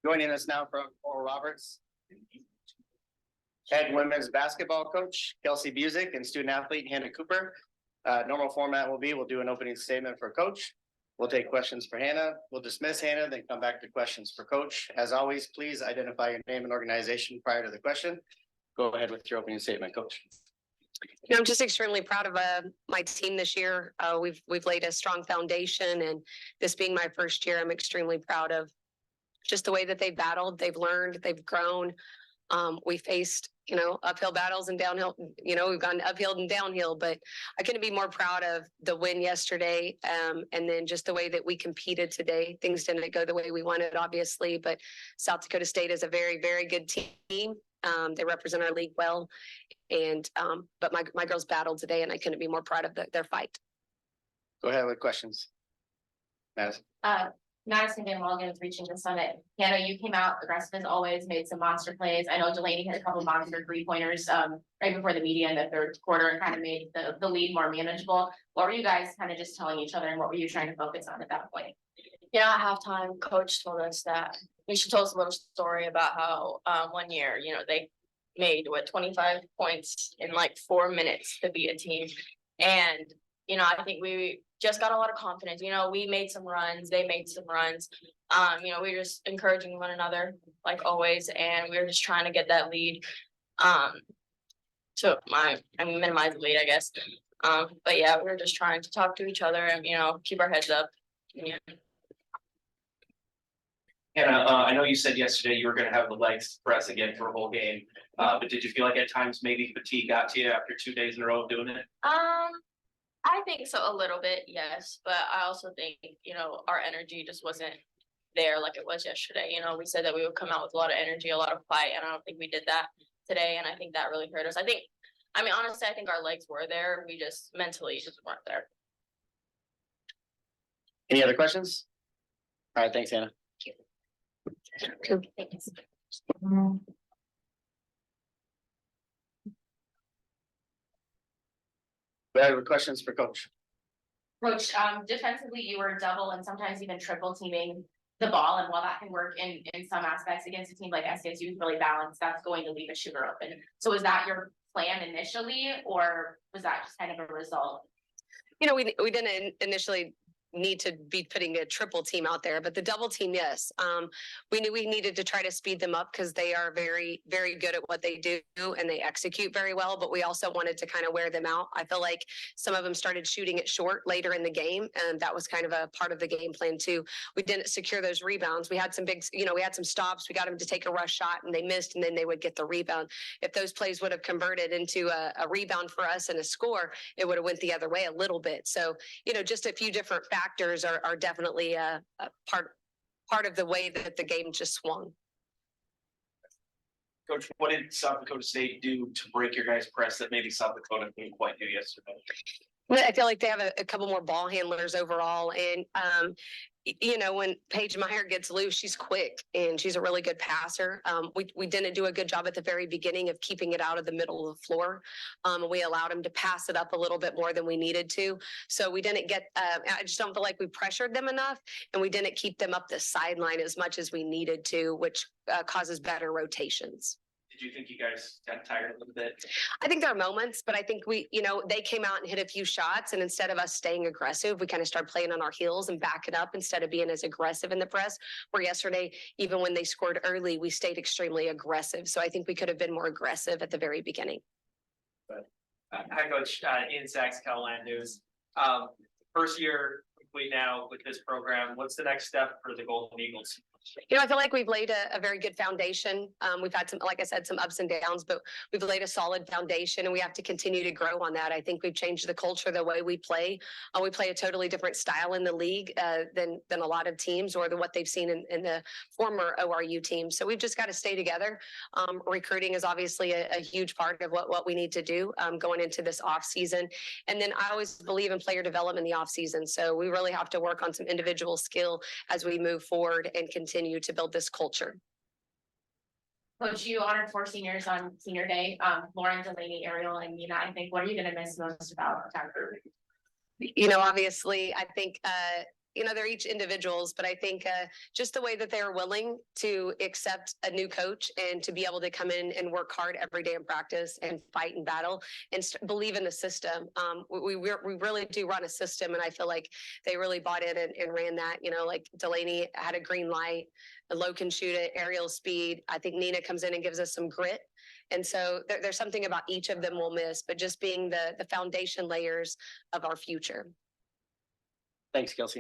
Joining us now from Oral Roberts, head women's basketball coach Kelsey Busick and student athlete Hannah Cooper. Normal format will be we'll do an opening statement for coach. We'll take questions for Hannah. We'll dismiss Hannah, then come back to questions for coach. As always, please identify your name and organization prior to the question. Go ahead with your opening statement, coach. You know, I'm just extremely proud of my team this year. We've laid a strong foundation, and this being my first year, I'm extremely proud of just the way that they've battled, they've learned, they've grown. We faced, uphill battles and downhill, we've gone uphill and downhill, but I couldn't be more proud of the win yesterday. And then just the way that we competed today. Things didn't go the way we wanted, obviously, but South Dakota State is a very, very good team. They represent our league well. And but my girls battled today, and I couldn't be more proud of their fight. Go ahead with questions. Madison. Madison Van Walgen is reaching the summit. Hannah, you came out aggressive as always, made some monster plays. I know Delaney hit a couple monster 3-pointers right before the media in the third quarter and kind of made the lead more manageable. What were you guys kind of just telling each other, and what were you trying to focus on at that point? Yeah, at halftime, coach told us that we should tell us a little story about how 1 year, they made 25 points in like 4 minutes to beat a team. And I think we just got a lot of confidence. We made some runs, they made some runs. We were just encouraging one another like always, and we were just trying to get that lead. Minimize the lead, I guess. But yeah, we were just trying to talk to each other and keep our heads up. Yeah. Hannah, I know you said yesterday you were going to have the legs press again for a whole game, but did you feel like at times maybe fatigue got to you after 2 days in a row of doing it? I think so, a little bit, yes, but I also think our energy just wasn't there like it was yesterday. We said that we would come out with a lot of energy, a lot of fight, and I don't think we did that today, and I think that really hurt us. Honestly, I think our legs were there. We just mentally just weren't there. Any other questions? All right, thanks, Hannah. Thanks. We have questions for coach. Coach, defensively, you were double and sometimes even triple teaming the ball, and while that can work in some aspects against a team like SDSU is really balanced, that's going to leave a shooter open. So was that your plan initially, or was that just kind of a result? We didn't initially need to be putting a triple team out there, but the double team, yes. We knew we needed to try to speed them up because they are very, very good at what they do and they execute very well, but we also wanted to kind of wear them out. I feel like some of them started shooting it short later in the game, and that was kind of a part of the game plan too. We didn't secure those rebounds. We had some big, we had some stops. We got them to take a rush shot and they missed, and then they would get the rebound. If those plays would have converted into a rebound for us and a score, it would have went the other way a little bit. So, just a few different factors are definitely a part of the way that the game just swung. Coach, what did South Dakota State do to break your guys' press that maybe South Dakota didn't quite do yesterday? I feel like they have a couple more ball handlers overall, and when Paige Meyer gets loose, she's quick and she's a really good passer. We didn't do a good job at the very beginning of keeping it out of the middle of the floor. We allowed them to pass it up a little bit more than we needed to. So we didn't get, I just don't feel like we pressured them enough, and we didn't keep them up the sideline as much as we needed to, which causes better rotations. Did you think you guys got tired a little bit? I think there are moments, but I think they came out and hit a few shots, and instead of us staying aggressive, we kind of started playing on our heels and back it up instead of being as aggressive in the press. Where yesterday, even when they scored early, we stayed extremely aggressive. So I think we could have been more aggressive at the very beginning. Hi, Coach. Ian Sachs, Carolina News. First year complete now with this program. What's the next step for the Golden Eagles? I feel like we've laid a very good foundation. We've had some, like I said, some ups and downs, but we've laid a solid foundation, and we have to continue to grow on that. I think we've changed the culture, the way we play. We play a totally different style in the league than a lot of teams, or what they've seen in the former ORU team. So we've just got to stay together. Recruiting is obviously a huge part of what we need to do going into this off season. And then I always believe in player development in the off season. So we really have to work on some individual skill as we move forward and continue to build this culture. Coach, you honored 4 seniors on senior day, Lauren, Delaney, Ariel, and Nina. I think, what are you going to miss most about that group? Obviously, I think you know, they're each individuals, but I think just the way that they're willing to accept a new coach and to be able to come in and work hard every day in practice and fight and battle and believe in the system. We really do run a system, and I feel like they really bought in and ran that. You know, like Delaney had a green light, Low can shoot it, aerial speed. I think Nina comes in and gives us some grit. And so there's something about each of them we'll miss, but just being the foundation layers of our future. Thanks, Kelsey.